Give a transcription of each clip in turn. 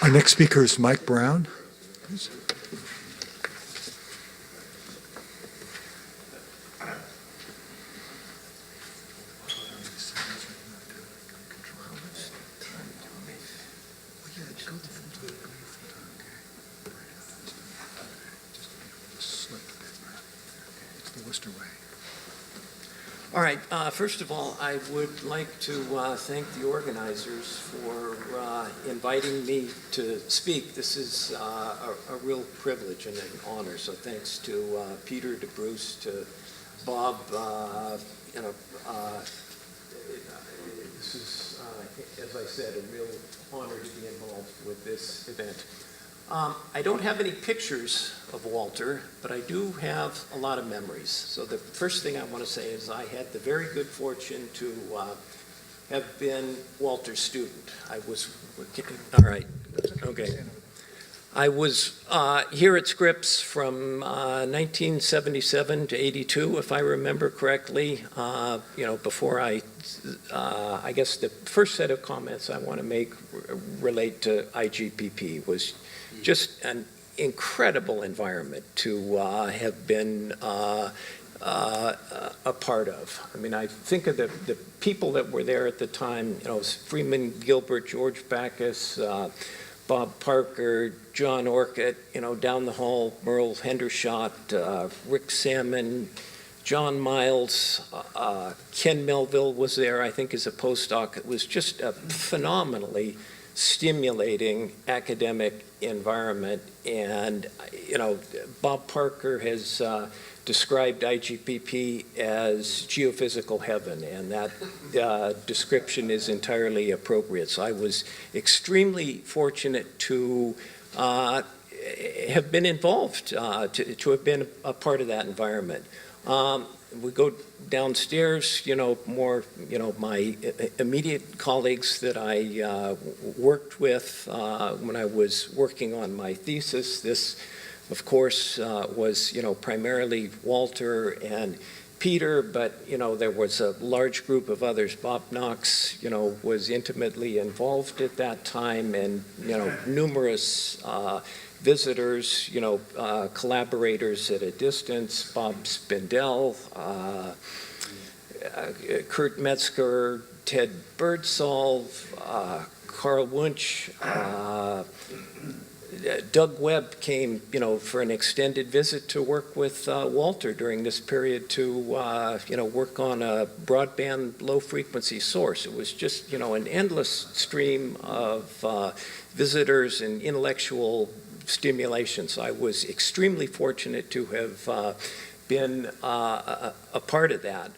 Our next speaker is Mike Brown. All right, first of all, I would like to thank the organizers for inviting me to speak. This is a real privilege and an honor, so thanks to Peter, to Bruce, to Bob. This is, as I said, a real honor to be involved with this event. I don't have any pictures of Walter, but I do have a lot of memories. So the first thing I want to say is I had the very good fortune to have been Walter's student. I was, all right, okay. I was here at Scripps from 1977 to 82, if I remember correctly. Before I guess the first set of comments I want to make relate to IGPP was just an incredible environment to have been a part of. I mean, I think of the people that were there at the time, Freeman Gilbert, George Backus, Bob Parker, John Orcutt, down the hall, Merle Hendershot, Rick Salmon, John Miles, Ken Melville was there, I think, as a postdoc. It was just a phenomenally stimulating academic environment. And, Bob Parker has described IGPP as geophysical heaven, and that description is entirely appropriate. So I was extremely fortunate to have been involved, to have been a part of that environment. We go downstairs, my immediate colleagues that I worked with when I was working on my thesis. This, of course, was, primarily Walter and Peter, but, there was a large group of others. Bob Knox, was intimately involved at that time, and, numerous visitors, collaborators at a distance, Bob Spindell, Kurt Metzger, Ted Birdsall, Carl Wunsch, Doug Webb came, for an extended visit to work with Walter during this period to, work on a broadband low-frequency source. It was just, an endless stream of visitors and intellectual stimulation. So I was extremely fortunate to have been a part of that.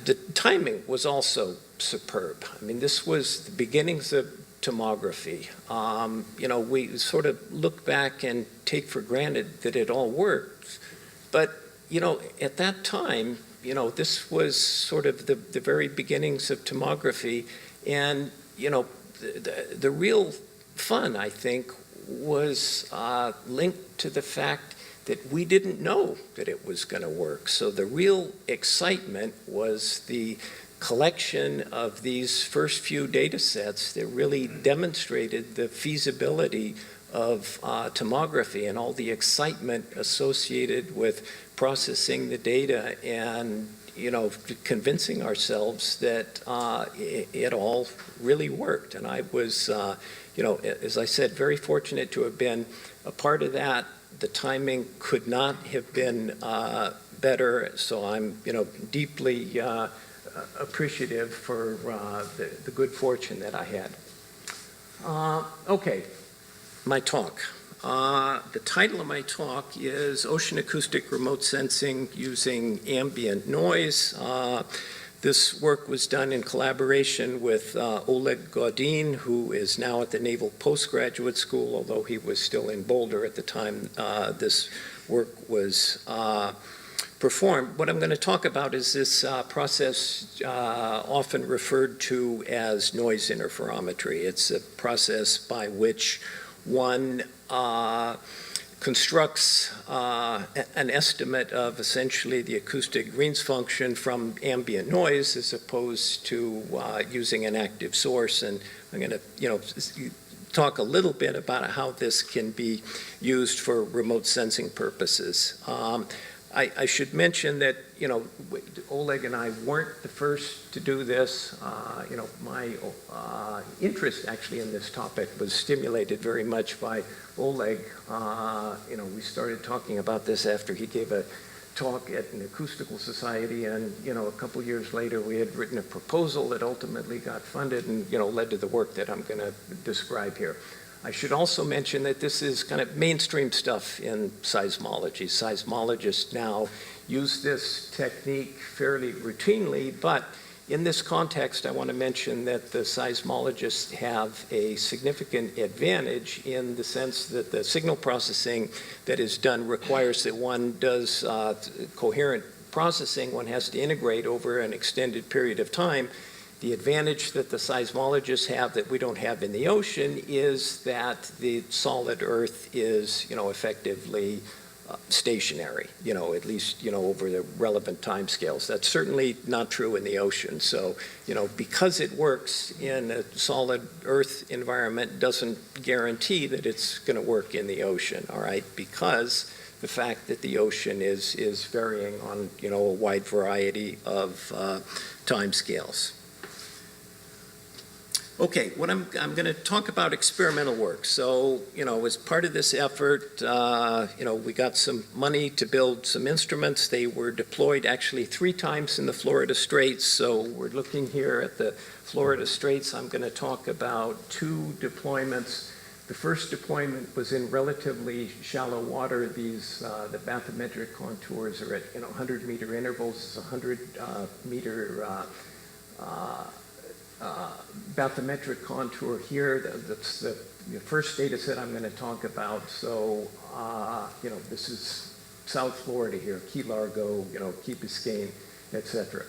The timing was also superb. I mean, this was the beginnings of tomography. We sort of look back and take for granted that it all worked. But, at that time, this was sort of the very beginnings of tomography. And, the real fun, I think, was linked to the fact that we didn't know that it was going to work. So the real excitement was the collection of these first few data sets that really demonstrated the feasibility of tomography and all the excitement associated with processing the data and convincing ourselves that it all really worked. And I was, as I said, very fortunate to have been a part of that. The timing could not have been better, so I'm, deeply appreciative for the good fortune that I had. Okay, my talk. The title of my talk is Ocean Acoustic Remote Sensing Using Ambient Noise. This work was done in collaboration with Oleg Godin, who is now at the Naval Postgraduate School, although he was still in Boulder at the time this work was performed. What I'm going to talk about is this process often referred to as noise interferometry. It's a process by which one constructs an estimate of essentially the acoustic Green's function from ambient noise as opposed to using an active source. And I'm going to, talk a little bit about how this can be used for remote sensing purposes. I should mention that, Oleg and I weren't the first to do this. My interest actually in this topic was stimulated very much by Oleg. We started talking about this after he gave a talk at an acoustical society, and a couple years later we had written a proposal that ultimately got funded and led to the work that I'm going to describe here. I should also mention that this is kind of mainstream stuff in seismology. Seismologists now use this technique fairly routinely, but in this context, I want to mention that the seismologists have a significant advantage in the sense that the signal processing that is done requires that one does coherent processing. One has to integrate over an extended period of time. The advantage that the seismologists have that we don't have in the ocean is that the solid Earth is, effectively stationary, at least, over the relevant time scales. That's certainly not true in the ocean. So, because it works in a solid Earth environment doesn't guarantee that it's going to work in the ocean, all right? Because the fact that the ocean is varying on, a wide variety of time scales. Okay, what I'm going to talk about experimental work. So, as part of this effort, we got some money to build some instruments. They were deployed actually 3 times in the Florida Straits. So we're looking here at the Florida Straits. I'm going to talk about 2 deployments. The first deployment was in relatively shallow water. These, the bathymetric contours are at, 100-meter intervals. It's 100-meter bathymetric contour here. That's the first data set I'm going to talk about. So, this is South Florida here, Key Largo, Key Biscayne, etc.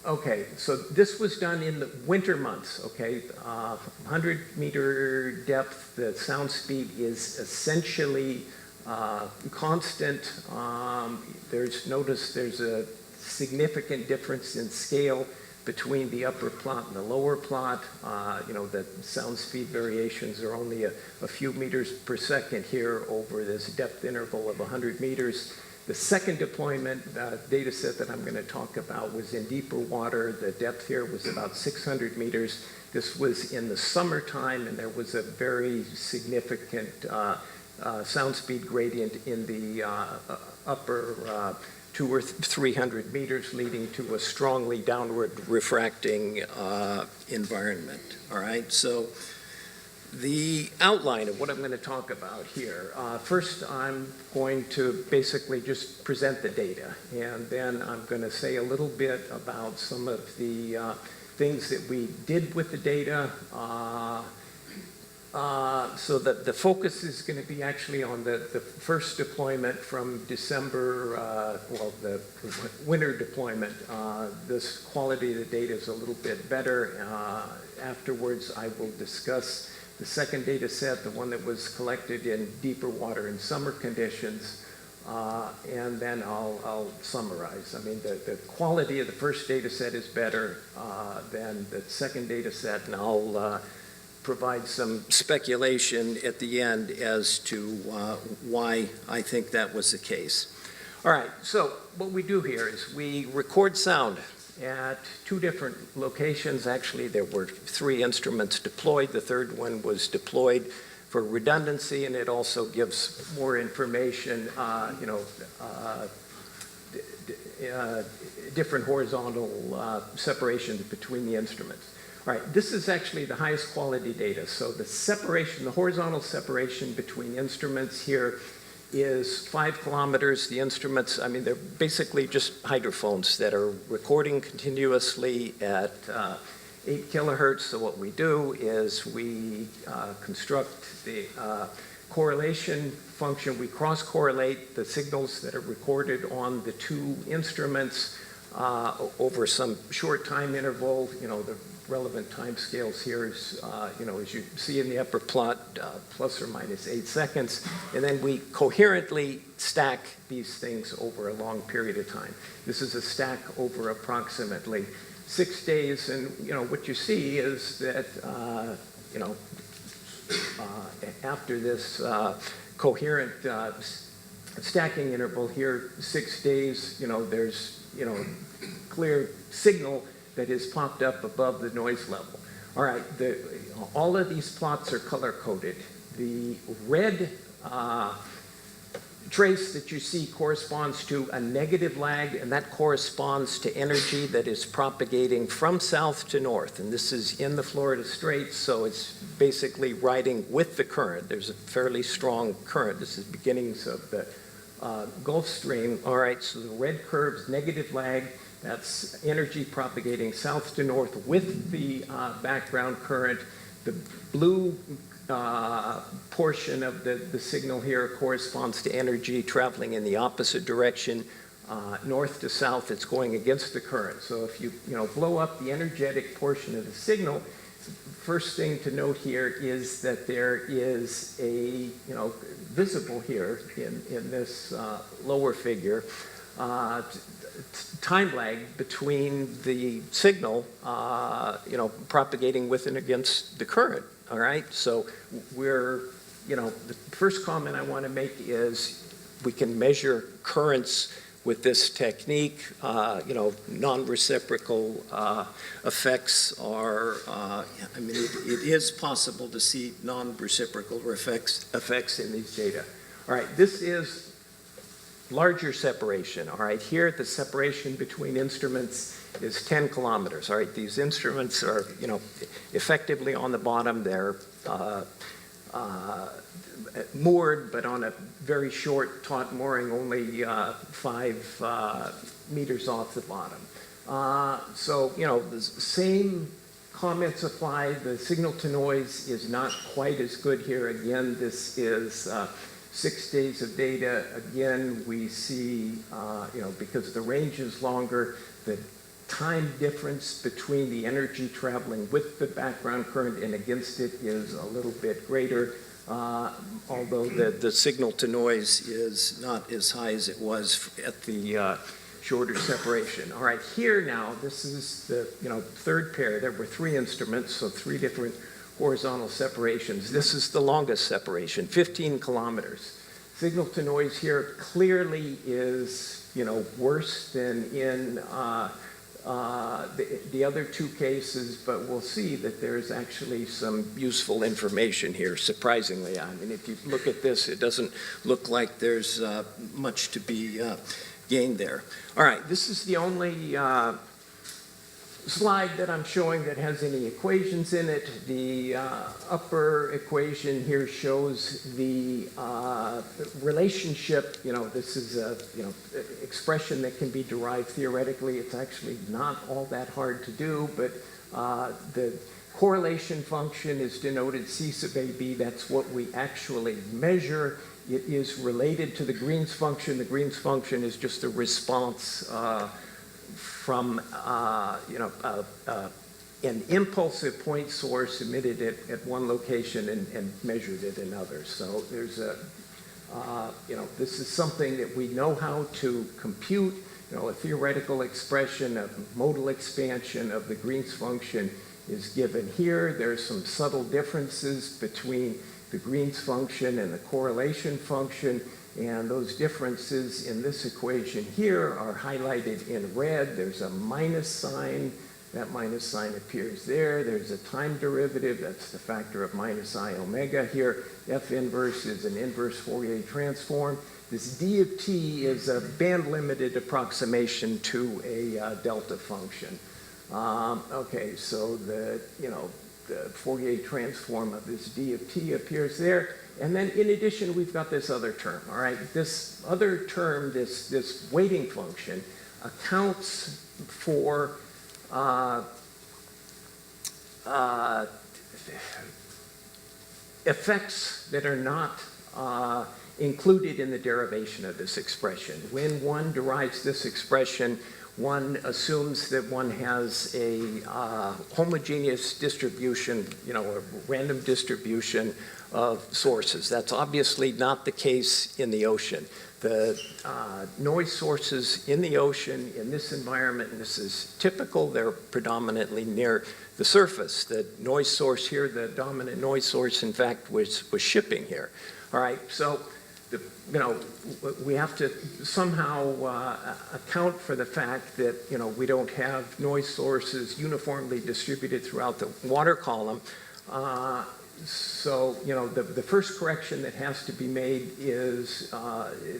Okay, so this was done in the winter months, okay? 100-meter depth, the sound speed is essentially constant. Notice there's a significant difference in scale between the upper plot and the lower plot. The sound speed variations are only a few meters per second here over this depth interval of 100 meters. The second deployment data set that I'm going to talk about was in deeper water. The depth here was about 600 meters. This was in the summertime, and there was a very significant sound speed gradient in the upper 200 or 300 meters, leading to a strongly downward refracting environment. All right, so the outline of what I'm going to talk about here. First, I'm going to basically just present the data, and then I'm going to say a little bit about some of the things that we did with the data. So that the focus is going to be actually on the first deployment from December, the winter deployment. This quality of the data is a little bit better. Afterwards, I will discuss the second data set, the one that was collected in deeper water in summer conditions, and then I'll summarize. I mean, the quality of the first data set is better than the second data set, and I'll provide some speculation at the end as to why I think that was the case. All right, so what we do here is we record sound at 2 different locations. Actually, there were 3 instruments deployed. The third one was deployed for redundancy, and it also gives more information, different horizontal separations between the instruments. All right, this is actually the highest quality data. So the separation, the horizontal separation between instruments here is 5 kilometers. The instruments, I mean, they're basically just hydrophones that are recording continuously at 8 kilohertz. So what we do is we construct the correlation function. We cross-correlate the signals that are recorded on the 2 instruments over some short time interval. The relevant time scales here is, as you see in the upper plot, plus or minus 8 seconds. And then we coherently stack these things over a long period of time. This is a stack over approximately 6 days. And, what you see is that, after this coherent stacking interval here, 6 days, there's, clear signal that is popped up above the noise level. All right, all of these plots are color-coded. The red trace that you see corresponds to a negative lag, and that corresponds to energy that is propagating from south to north. And this is in the Florida Straits, so it's basically riding with the current. There's a fairly strong current. This is beginnings of the Gulf Stream. All right, so the red curve's negative lag. That's energy propagating south to north with the background current. The blue portion of the signal here corresponds to energy traveling in the opposite direction, north to south. It's going against the current. So if you blow up the energetic portion of the signal, first thing to note here is that there is a visible here in this lower figure time lag between the signal propagating with and against the current. All right, so the first comment I want to make is we can measure currents with this technique. Non-reciprocal effects are, it is possible to see non-reciprocal effects in these data. All right, this is larger separation. All right, here the separation between instruments is 10 kilometers. All right, these instruments are, effectively on the bottom. They're moored, but on a very short taut mooring, only 5 meters off the bottom. So, the same comments apply. The signal to noise is not quite as good here. Again, this is 6 days of data. Again, we see, because the range is longer, the time difference between the energy traveling with the background current and against it is a little bit greater, although the signal to noise is not as high as it was at the shorter separation. All right, here now, this is the third pair. There were 3 instruments, so 3 different horizontal separations. This is the longest separation, 15 kilometers. Signal to noise here clearly is, worse than in the other 2 cases, but we'll see that there's actually some useful information here, surprisingly. I mean, if you look at this, it doesn't look like there's much to be gained there. All right, this is the only slide that I'm showing that has any equations in it. The upper equation here shows the relationship. This is a expression that can be derived theoretically. It's actually not all that hard to do, but the correlation function is denoted C sub AB. That's what we actually measure. It is related to the Green's function. The Green's function is just a response from an impulsive point source emitted at one location and measured at another. So there's this is something that we know how to compute. A theoretical expression of modal expansion of the Green's function is given here. There's some subtle differences between the Green's function and the correlation function. And those differences in this equation here are highlighted in red. There's a minus sign. That minus sign appears there. There's a time derivative. That's the factor of minus I omega here. F inverse is an inverse Fourier transform. This d of t is a band-limited approximation to a delta function. Okay, so the Fourier transform of this d of t appears there. And then in addition, we've got this other term, all right? This other term, this weighting function, accounts for effects that are not included in the derivation of this expression. When one derives this expression, one assumes that one has a homogeneous distribution, a random distribution of sources. That's obviously not the case in the ocean. The noise sources in the ocean, in this environment, and this is typical, they're predominantly near the surface. The noise source here, the dominant noise source, in fact, was shipping here. All right, so we have to somehow account for the fact that, we don't have noise sources uniformly distributed throughout the water column. So, the first correction that has to be made is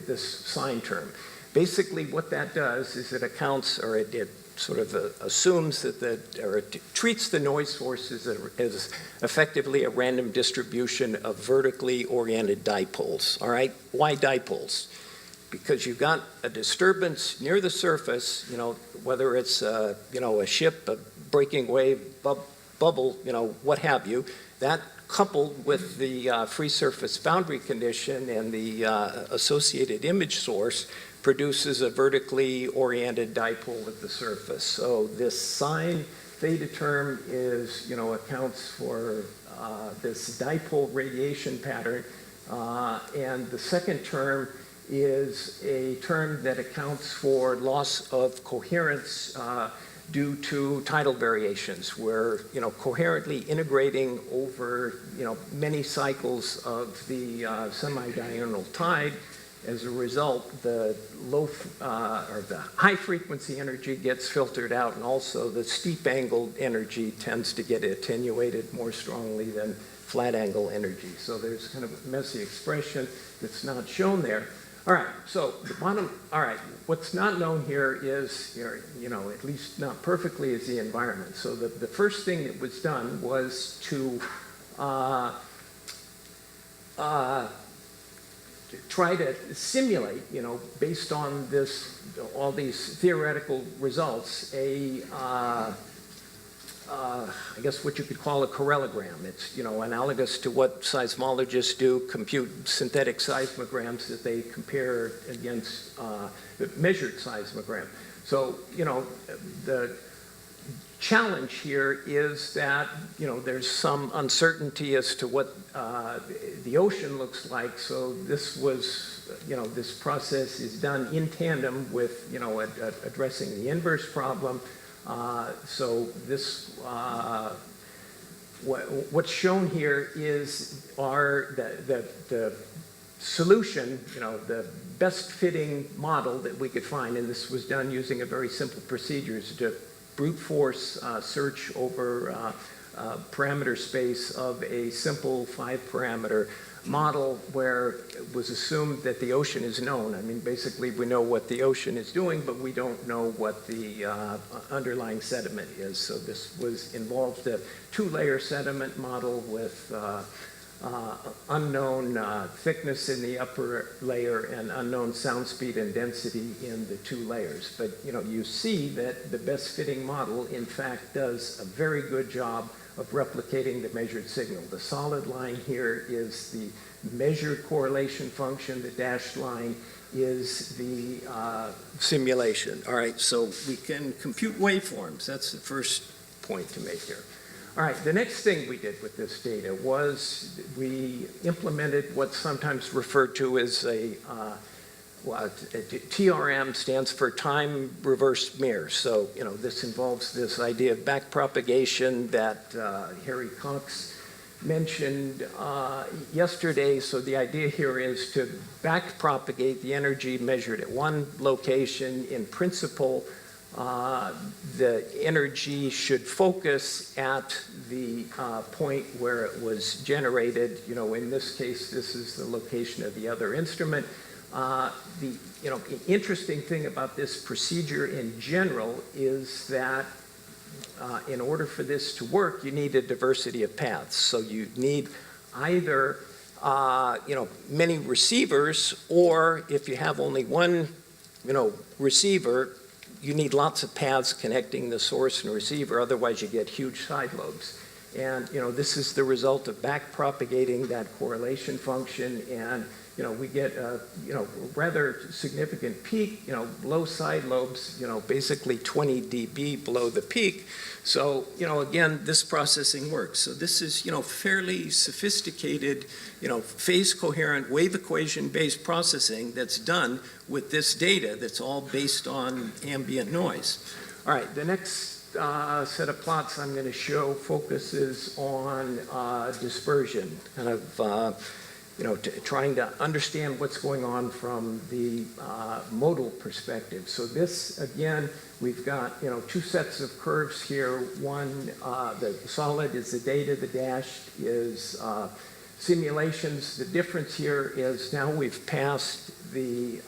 this sign term. Basically, what that does is it accounts, or it sort of assumes that it treats the noise sources as effectively a random distribution of vertically oriented dipoles. All right, why dipoles? Because you've got a disturbance near the surface, whether it's a ship, a breaking wave, bubble, what have you. That coupled with the free surface boundary condition and the associated image source produces a vertically oriented dipole at the surface. So this sine theta term is, accounts for this dipole radiation pattern. And the second term is a term that accounts for loss of coherence due to tidal variations. We're, coherently integrating over, many cycles of the semi-diurnal tide. As a result, the the high frequency energy gets filtered out, and also the steep angled energy tends to get attenuated more strongly than flat angle energy. So there's kind of a messy expression that's not shown there. All right, so the bottom, all right, what's not known here is, at least not perfectly, is the environment. So the first thing that was done was to try to simulate, based on all these theoretical results, I guess what you could call a correlogram. It's, analogous to what seismologists do, compute synthetic seismograms that they compare against measured seismogram. So, the challenge here is that, there's some uncertainty as to what the ocean looks like. So this was, this process is done in tandem with, addressing the inverse problem. So this, what's shown here is the solution, the best fitting model that we could find, and this was done using a very simple procedures to brute force search over parameter space of a simple 5-parameter model where it was assumed that the ocean is known. I mean, basically we know what the ocean is doing, but we don't know what the underlying sediment is. So this involved a 2-layer sediment model with unknown thickness in the upper layer and unknown sound speed and density in the 2 layers. But you see that the best fitting model in fact does a very good job of replicating the measured signal. The solid line here is the measured correlation function. The dashed line is the simulation. All right, so we can compute waveforms. That's the first point to make here. All right, the next thing we did with this data was we implemented what's sometimes referred to as TRM stands for time reverse mirror. So, this involves this idea of backpropagation that Harry Cox mentioned yesterday. So the idea here is to backpropagate the energy measured at one location. In principle, the energy should focus at the point where it was generated. In this case, this is the location of the other instrument. The interesting thing about this procedure in general is that in order for this to work, you need a diversity of paths. So you need either many receivers, or if you have only one receiver, you need lots of paths connecting the source and receiver, otherwise you get huge side lobes. And this is the result of backpropagating that correlation function and we get a, rather significant peak, low side lobes, basically 20 dB below the peak. So, again, this processing works. So this is, fairly sophisticated, phase coherent wave equation based processing that's done with this data that's all based on ambient noise. All right, the next set of plots I'm going to show focuses on dispersion, kind of trying to understand what's going on from the modal perspective. So this, again, we've got, two sets of curves here. One, the solid is the data, the dashed is simulations. The difference here is now we've passed the,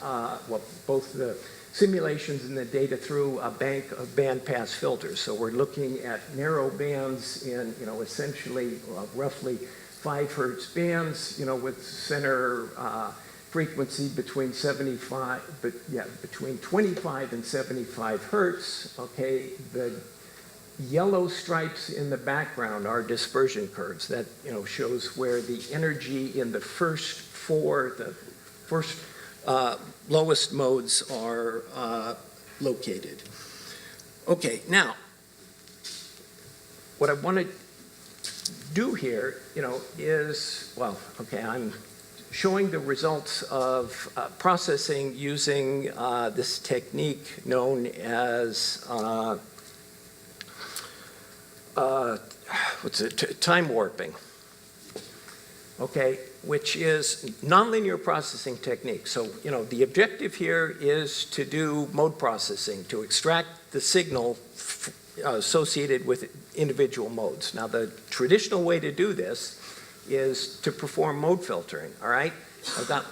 both the simulations and the data through a bank of bandpass filters. So we're looking at narrow bands in, essentially roughly 5 hertz bands, with center frequency between 25 and 75 hertz. Okay, the yellow stripes in the background are dispersion curves. That shows where the energy in the first lowest modes are located. Okay, now what I want to do here, is, I'm showing the results of processing using this technique known as, time warping, okay, which is nonlinear processing technique. So, the objective here is to do mode processing, to extract the signal associated with individual modes. Now, the traditional way to do this is to perform mode filtering, all right? I've got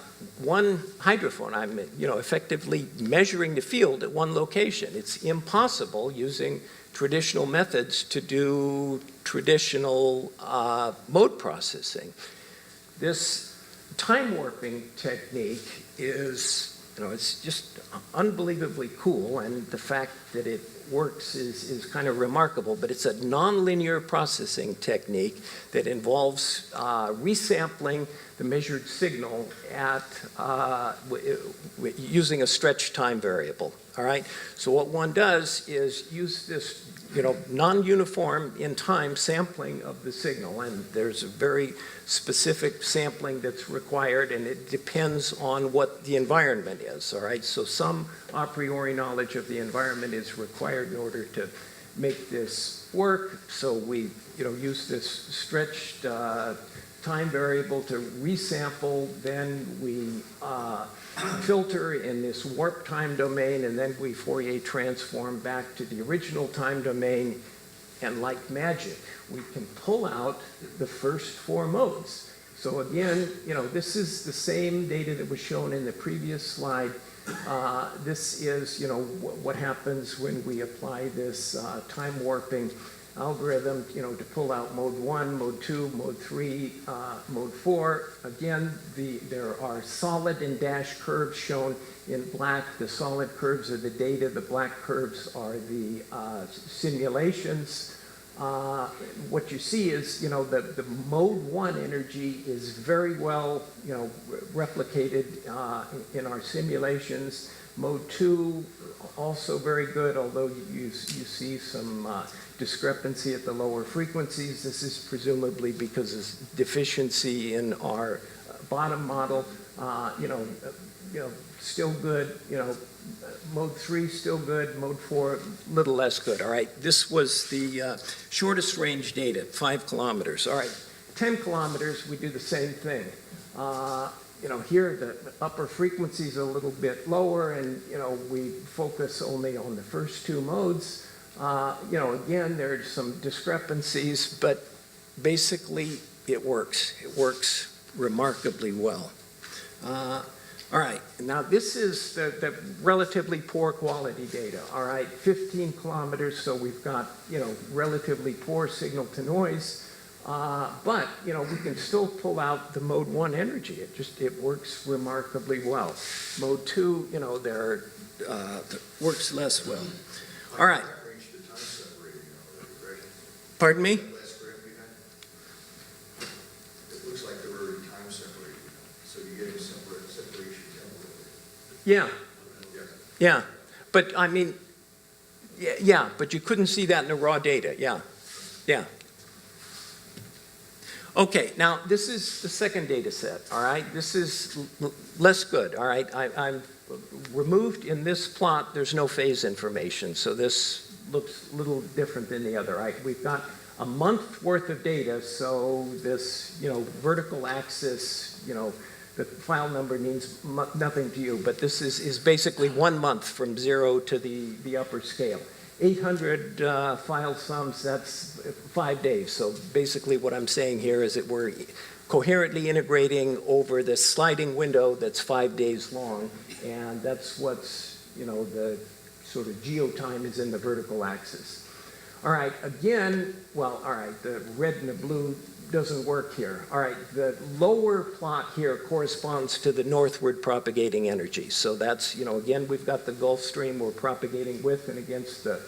one hydrophone. I'm, effectively measuring the field at one location. It's impossible using traditional methods to do traditional mode processing. This time warping technique is, it's just unbelievably cool, and the fact that it works is kind of remarkable, but it's a nonlinear processing technique that involves resampling the measured signal at using a stretch time variable, all right? So what one does is use this non-uniform in time sampling of the signal, and there's a very specific sampling that's required, and it depends on what the environment is, all right? So some a priori knowledge of the environment is required in order to make this work. So we, use this stretched time variable to resample, then we filter in this warp time domain, and then we Fourier transform back to the original time domain, and like magic, we can pull out the first 4 modes. So again, this is the same data that was shown in the previous slide. This is, what happens when we apply this time warping algorithm, to pull out mode 1, mode 2, mode 3, mode 4. Again, there are solid and dash curves shown in black. The solid curves are the data. The black curves are the simulations. What you see is, the mode 1 energy is very well, replicated in our simulations. Mode 2, also very good, although you see some discrepancy at the lower frequencies. This is presumably because of deficiency in our bottom model. Still good. Mode 3 still good. Mode 4 a little less good. All right. This was the shortest range data, 5 kilometers. All right. 10 kilometers, we do the same thing. Here the upper frequency is a little bit lower, and we focus only on the first 2 modes. Again, there's some discrepancies, but basically it works. It works remarkably well. All right, now this is the relatively poor quality data. All right, 15 kilometers, so we've got, relatively poor signal to noise. But, we can still pull out the mode 1 energy. It works remarkably well. Mode 2, works less well. All right. Pardon me? It looks like they're already time separated, so you're getting separation Yeah, yeah. But I mean, yeah, but you couldn't see that in the raw data, yeah, yeah. Okay, now this is the second data set, all right? This is less good, all right? I'm removed in this plot, there's no phase information, so this looks a little different than the other, right? We've got a month worth of data, so this, vertical axis, the file number means nothing to you, but this is basically 1 month from 0 to the upper scale. 800 file sums, that's 5 days. So basically what I'm saying here is that we're coherently integrating over this sliding window that's 5 days long, and that's what's, the sort of geotime is in the vertical axis. All right, again, well, all right, the red and the blue doesn't work here. All right, the lower plot here corresponds to the northward propagating energy. So that's, again, we've got the Gulf Stream we're propagating with and against the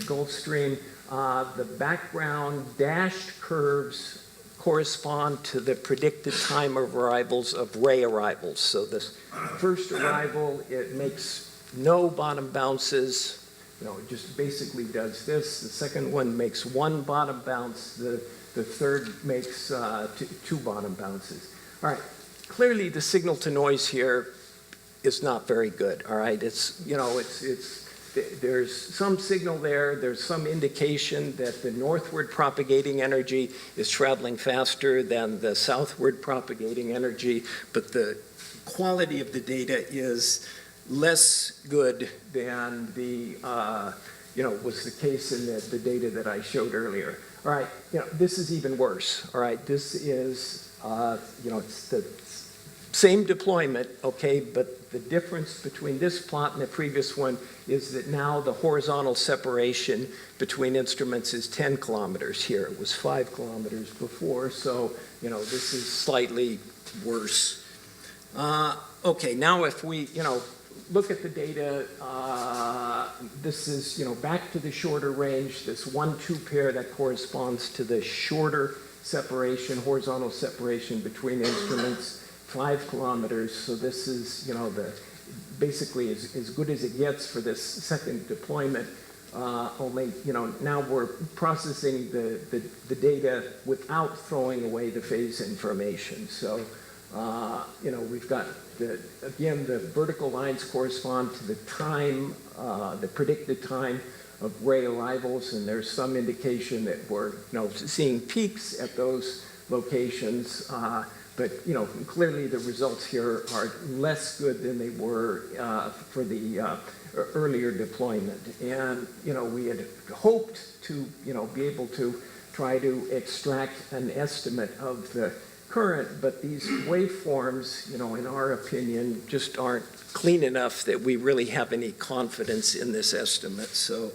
Gulf Stream. The background dashed curves correspond to the predicted time of arrivals of ray arrivals. So this first arrival, it makes no bottom bounces. It just basically does this. The second one makes 1 bottom bounce. The third makes 2 bottom bounces. All right, clearly the signal to noise here is not very good, all right? There's some signal there, there's some indication that the northward propagating energy is traveling faster than the southward propagating energy, but the quality of the data is less good than was the case in the data that I showed earlier. All right, this is even worse. All right, this is, it's the same deployment, okay, but the difference between this plot and the previous one is that now the horizontal separation between instruments is 10 kilometers here. It was 5 kilometers before, so, this is slightly worse. Okay, now if we, look at the data, this is, back to the shorter range, this 1-2 pair that corresponds to the shorter separation, horizontal separation between instruments, 5 kilometers. So this is, basically as good as it gets for this second deployment. Only, now we're processing the data without throwing away the phase information. So, we've got again, the vertical lines correspond to the time, the predicted time of ray arrivals, and there's some indication that we're seeing peaks at those locations, but clearly the results here are less good than they were for the earlier deployment. And we had hoped to be able to try to extract an estimate of the current, but these waveforms, in our opinion, just aren't clean enough that we really have any confidence in this estimate. So,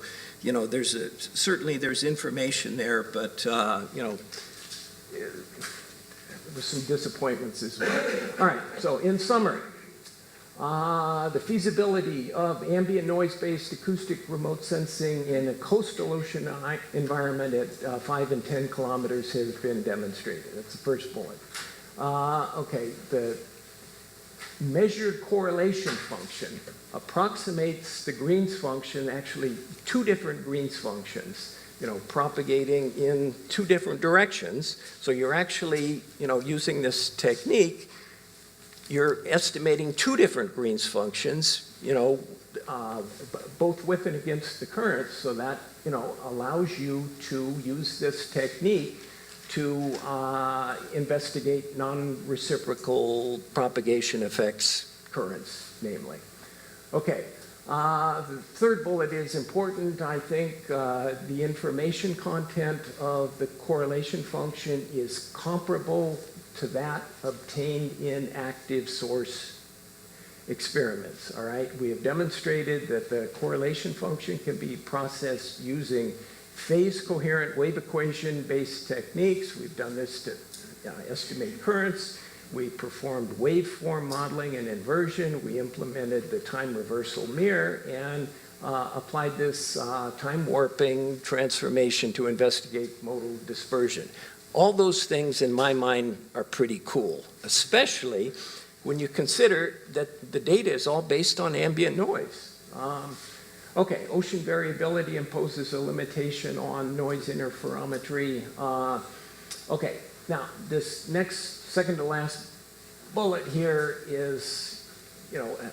certainly there's information there, but, there's some disappointments as well. All right, so in summary, the feasibility of ambient noise-based acoustic remote sensing in a coastal ocean environment at 5 and 10 kilometers has been demonstrated. That's the first bullet. Okay, the measured correlation function approximates the Green's function, actually 2 different Green's functions, propagating in 2 different directions. So you're actually, using this technique, you're estimating 2 different Green's functions, both with and against the current, so that, allows you to use this technique to investigate non-reciprocal propagation effects currents, namely. Okay, the third bullet is important. I think the information content of the correlation function is comparable to that obtained in active source experiments, all right? We have demonstrated that the correlation function can be processed using phase coherent wave equation based techniques. We've done this to estimate currents. We performed waveform modeling and inversion. We implemented the time reversal mirror and applied this time warping transformation to investigate modal dispersion. All those things in my mind are pretty cool, especially when you consider that the data is all based on ambient noise. Okay, ocean variability imposes a limitation on noise interferometry. Okay, now this next, second to last bullet here is,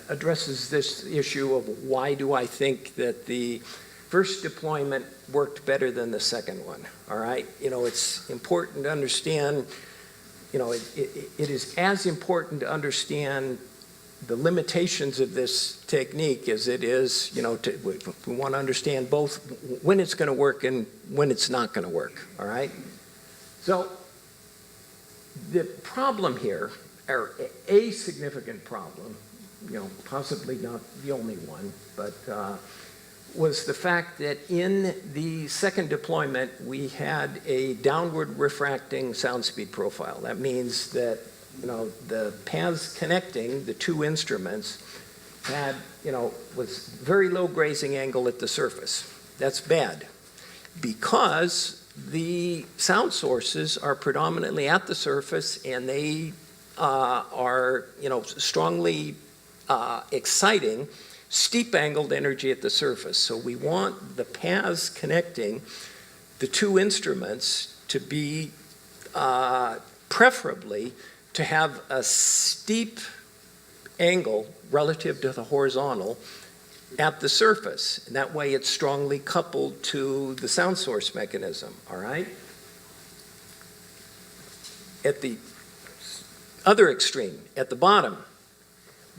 addresses this issue of why do I think that the first deployment worked better than the second one, all right? It's important to understand, it is as important to understand the limitations of this technique as it is, we want to understand both when it's going to work and when it's not going to work, all right? So the problem here, or a significant problem, possibly not the only one, but was the fact that in the second deployment, we had a downward refracting sound speed profile. That means that, the paths connecting the two instruments had, was very low grazing angle at the surface. That's bad because the sound sources are predominantly at the surface and they are, strongly exciting steep angled energy at the surface. So we want the paths connecting the two instruments to be preferably to have a steep angle relative to the horizontal at the surface. And that way it's strongly coupled to the sound source mechanism, all right? At the other extreme, at the bottom,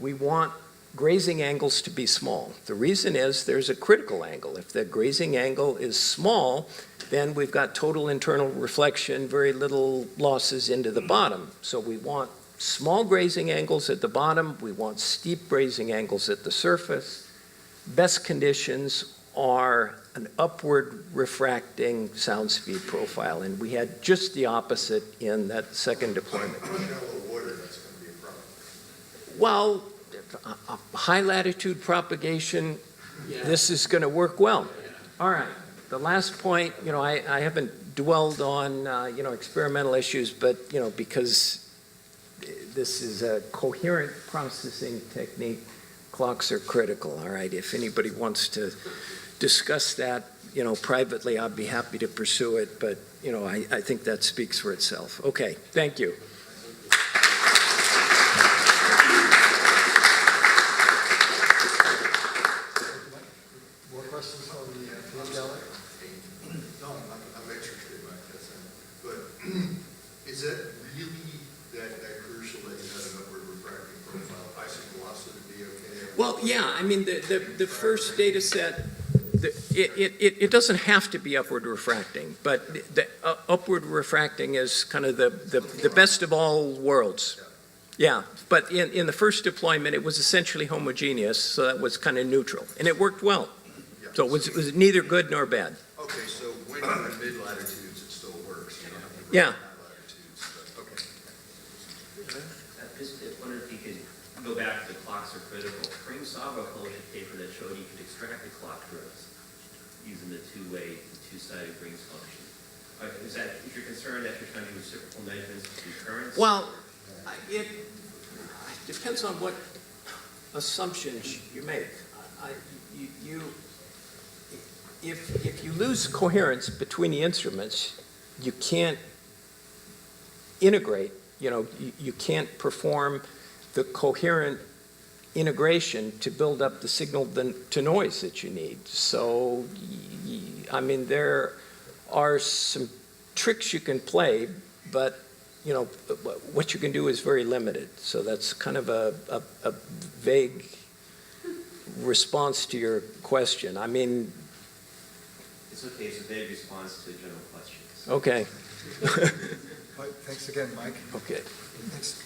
we want grazing angles to be small. The reason is there's a critical angle. If the grazing angle is small, then we've got total internal reflection, very little losses into the bottom. So we want small grazing angles at the bottom. We want steep grazing angles at the surface. Best conditions are an upward refracting sound speed profile, and we had just the opposite in that second deployment. Well, high latitude propagation, this is going to work well. All right, the last point, I haven't dwelled on, experimental issues, but, because this is a coherent processing technique, clocks are critical, all right? If anybody wants to discuss that, privately, I'd be happy to pursue it, but, I think that speaks for itself. Okay, thank you. Is it really that crucial that you have an upward refracting profile? Icing velocity would be okay? Well, yeah, I mean, the first data set, it doesn't have to be upward refracting, but the upward refracting is kind of the best of all worlds. Yeah, but in the first deployment, it was essentially homogeneous, so that was kind of neutral, and it worked well. So it was neither good nor bad. Okay, so when you're in mid-latitudes, it still works. You don't have to work Yeah. in high latitudes, but okay. I wonder if you could go back to the clocks are critical. Frame Savo published a paper that showed you could extract the clock drifts using the two-sided Green's function. Is that, if you're concerned that you're trying to do reciprocal measurements to currents? Well, it depends on what assumptions you make. If you lose coherence between the instruments, you can't integrate, you can't perform the coherent integration to build up the signal to noise that you need. So, I mean, there are some tricks you can play, but what you can do is very limited. So that's kind of a vague response to your question. I mean, It's okay, it's a vague response to general questions. okay. Thanks again, Mike. Okay. Next